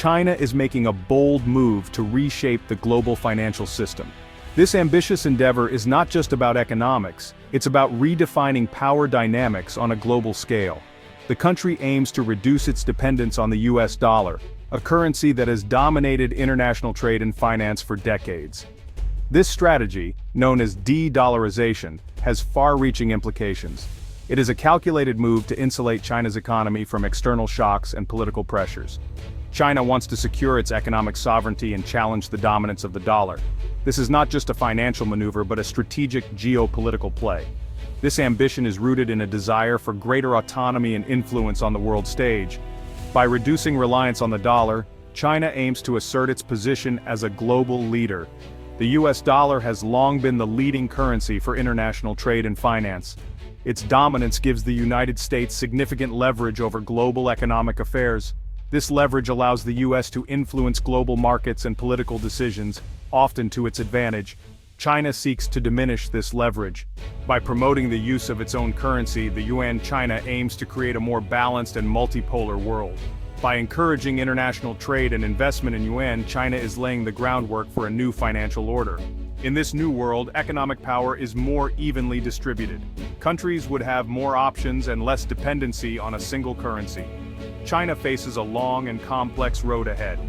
China is making a bold move to reshape the global financial system. This ambitious endeavor is not just about economics, it's about redefining power dynamics on a global scale. The country aims to reduce its dependence on the US dollar, a currency that has dominated international trade and finance for decades. This strategy, known as de-dollarization, has far-reaching implications. It is a calculated move to insulate China's economy from external shocks and political pressures. China wants to secure its economic sovereignty and challenge the dominance of the dollar. This is not just a financial maneuver but a strategic geopolitical play. This ambition is rooted in a desire for greater autonomy and influence on the world stage. By reducing reliance on the dollar, China aims to assert its position as a global leader. The US dollar has long been the leading currency for international trade and finance. Its dominance gives the United States significant leverage over global economic affairs. This leverage allows the US to influence global markets and political decisions, often to its advantage. China seeks to diminish this leverage. By promoting the use of its own currency, the yuan, China aims to create a more balanced and multipolar world. By encouraging international trade and investment in yuan, China is laying the groundwork for a new financial order. In this new world, economic power is more evenly distributed. Countries would have more options and less dependency on a single currency. China faces a long and complex road ahead.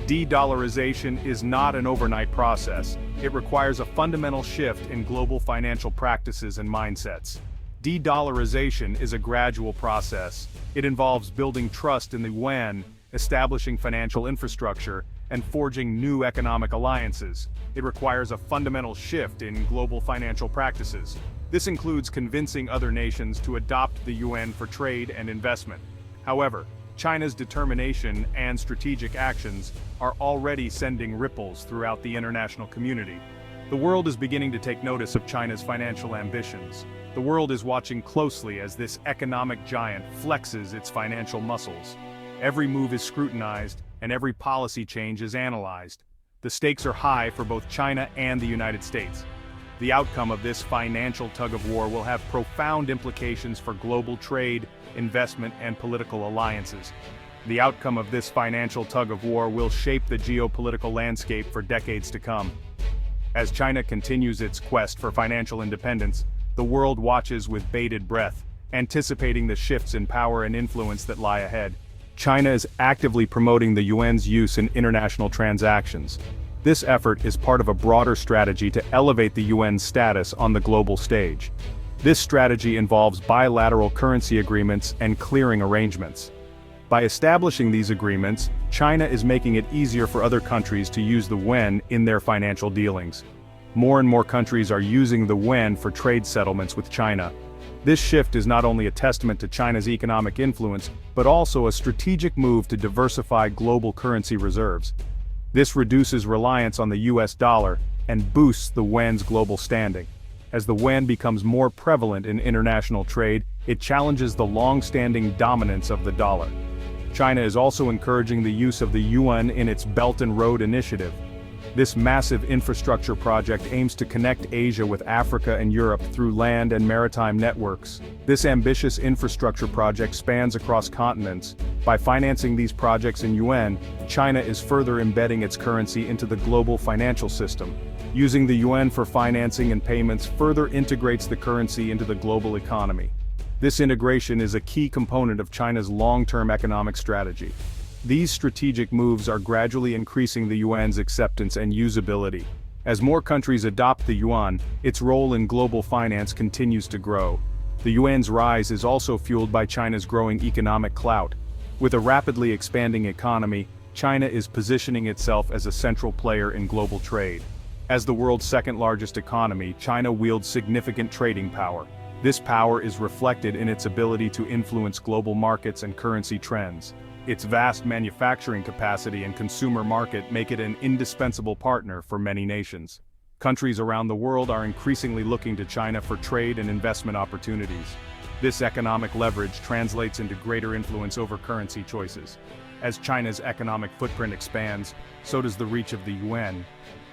De-dollarization is not an overnight process. It requires a fundamental shift in global financial practices and mindsets. De-dollarization is a gradual process. It involves building trust in the yuan, establishing financial infrastructure, and forging new economic alliances. It requires a fundamental shift in global financial practices. This includes convincing other nations to adopt the yuan for trade and investment. However, China's determination and strategic actions are already sending ripples throughout the international community. The world is beginning to take notice of China's financial ambitions. The world is watching closely as this economic giant flexes its financial muscles. Every move is scrutinized, and every policy change is analyzed. The stakes are high for both China and the United States. The outcome of this financial tug-of-war will have profound implications for global trade, investment, and political alliances. The outcome of this financial tug-of-war will shape the geopolitical landscape for decades to come. As China continues its quest for financial independence, the world watches with bated breath, anticipating the shifts in power and influence that lie ahead. China is actively promoting the yuan's use in international transactions. This effort is part of a broader strategy to elevate the yuan's status on the global stage. This strategy involves bilateral currency agreements and clearing arrangements. By establishing these agreements, China is making it easier for other countries to use the yuan in their financial dealings. More and more countries are using the yuan for trade settlements with China. This shift is not only a testament to China's economic influence, but also a strategic move to diversify global currency reserves. This reduces reliance on the US dollar and boosts the yuan's global standing. As the yuan becomes more prevalent in international trade, it challenges the long-standing dominance of the dollar. China is also encouraging the use of the yuan in its Belt and Road Initiative. This massive infrastructure project aims to connect Asia with Africa and Europe through land and maritime networks. This ambitious infrastructure project spans across continents. By financing these projects in yuan, China is further embedding its currency into the global financial system. Using the yuan for financing and payments further integrates the currency into the global economy. This integration is a key component of China's long-term economic strategy. These strategic moves are gradually increasing the yuan's acceptance and usability. As more countries adopt the yuan, its role in global finance continues to grow. The yuan's rise is also fueled by China's growing economic clout. With a rapidly expanding economy, China is positioning itself as a central player in global trade. As the world's second-largest economy, China wields significant trading power. This power is reflected in its ability to influence global markets and currency trends. Its vast manufacturing capacity and consumer market make it an indispensable partner for many nations. Countries around the world are increasingly looking to China for trade and investment opportunities. This economic leverage translates into greater influence over currency choices. As China's economic footprint expands, so does the reach of the yuan.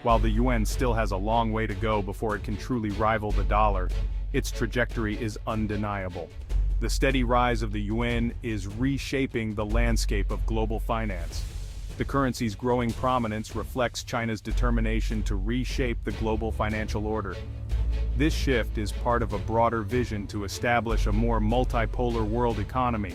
While the yuan still has a long way to go before it can truly rival the dollar, its trajectory is undeniable. The steady rise of the yuan is reshaping the landscape of global finance. The currency's growing prominence reflects China's determination to reshape the global financial order. This shift is part of a broader vision to establish a more multipolar world economy.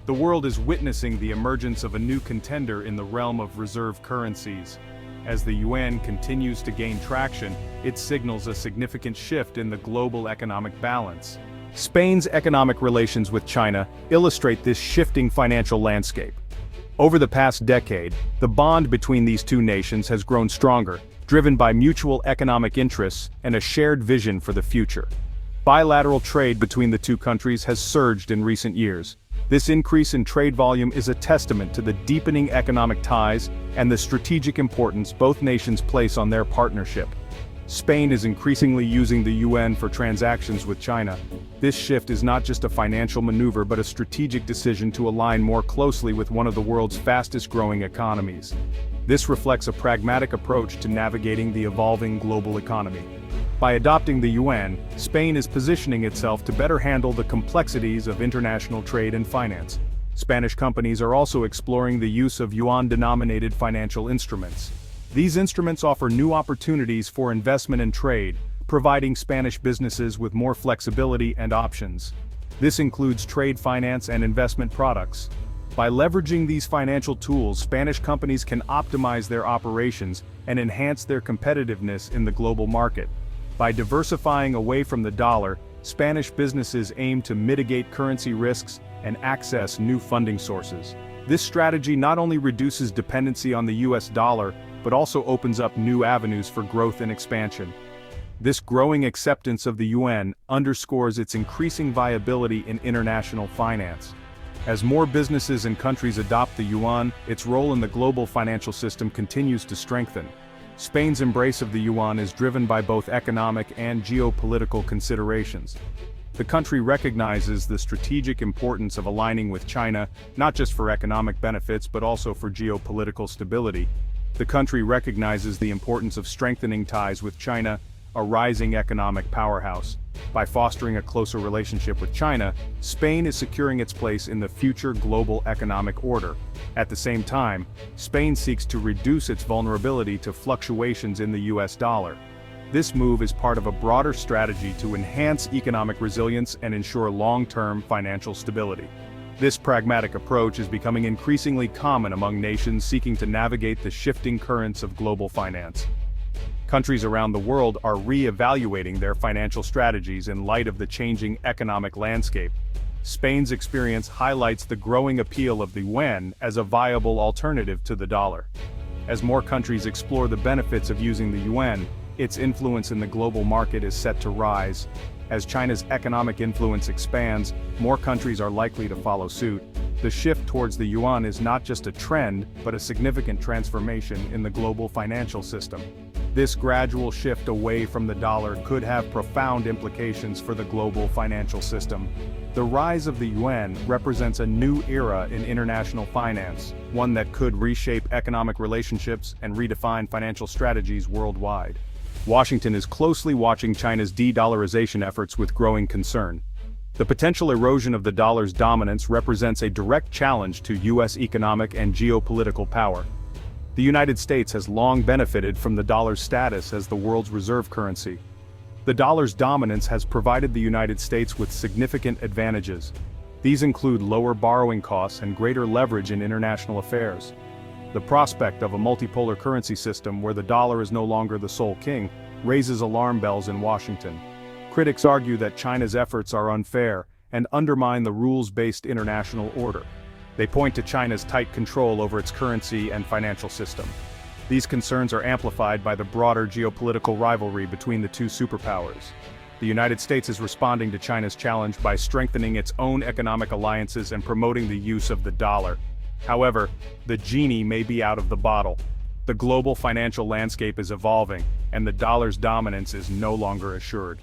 The world is witnessing the emergence of a new contender in the realm of reserve currencies. As the yuan continues to gain traction, it signals a significant shift in the global economic balance. Spain's economic relations with China illustrate this shifting financial landscape. Over the past decade, the bond between these two nations has grown stronger, driven by mutual economic interests and a shared vision for the future. Bilateral trade between the two countries has surged in recent years. This increase in trade volume is a testament to the deepening economic ties and the strategic importance both nations place on their partnership. Spain is increasingly using the yuan for transactions with China. This shift is not just a financial maneuver but a strategic decision to align more closely with one of the world's fastest-growing economies. This reflects a pragmatic approach to navigating the evolving global economy. By adopting the yuan, Spain is positioning itself to better handle the complexities of international trade and finance. Spanish companies are also exploring the use of yuan-denominated financial instruments. These instruments offer new opportunities for investment and trade, providing Spanish businesses with more flexibility and options. This includes trade finance and investment products. By leveraging these financial tools, Spanish companies can optimize their operations and enhance their competitiveness in the global market. By diversifying away from the dollar, Spanish businesses aim to mitigate currency risks and access new funding sources. This strategy not only reduces dependency on the US dollar, but also opens up new avenues for growth and expansion. This growing acceptance of the yuan underscores its increasing viability in international finance. As more businesses and countries adopt the yuan, its role in the global financial system continues to strengthen. Spain's embrace of the yuan is driven by both economic and geopolitical considerations. The country recognizes the strategic importance of aligning with China, not just for economic benefits but also for geopolitical stability. The country recognizes the importance of strengthening ties with China, a rising economic powerhouse. By fostering a closer relationship with China, Spain is securing its place in the future global economic order. At the same time, Spain seeks to reduce its vulnerability to fluctuations in the US dollar. This move is part of a broader strategy to enhance economic resilience and ensure long-term financial stability. This pragmatic approach is becoming increasingly common among nations seeking to navigate the shifting currents of global finance. Countries around the world are re-evaluating their financial strategies in light of the changing economic landscape. Spain's experience highlights the growing appeal of the yuan as a viable alternative to the dollar. As more countries explore the benefits of using the yuan, its influence in the global market is set to rise. As China's economic influence expands, more countries are likely to follow suit. The shift towards the yuan is not just a trend, but a significant transformation in the global financial system. This gradual shift away from the dollar could have profound implications for the global financial system. The rise of the yuan represents a new era in international finance, one that could reshape economic relationships and redefine financial strategies worldwide. Washington is closely watching China's de-dollarization efforts with growing concern. The potential erosion of the dollar's dominance represents a direct challenge to U.S. economic and geopolitical power. The United States has long benefited from the dollar's status as the world's reserve currency. The dollar's dominance has provided the United States with significant advantages. These include lower borrowing costs and greater leverage in international affairs. The prospect of a multipolar currency system where the dollar is no longer the sole king raises alarm bells in Washington. Critics argue that China's efforts are unfair and undermine the rules-based international order. They point to China's tight control over its currency and financial system. These concerns are amplified by the broader geopolitical rivalry between the two superpowers. The United States is responding to China's challenge by strengthening its own economic alliances and promoting the use of the dollar. However, the genie may be out of the bottle. The global financial landscape is evolving, and the dollar's dominance is no longer assured.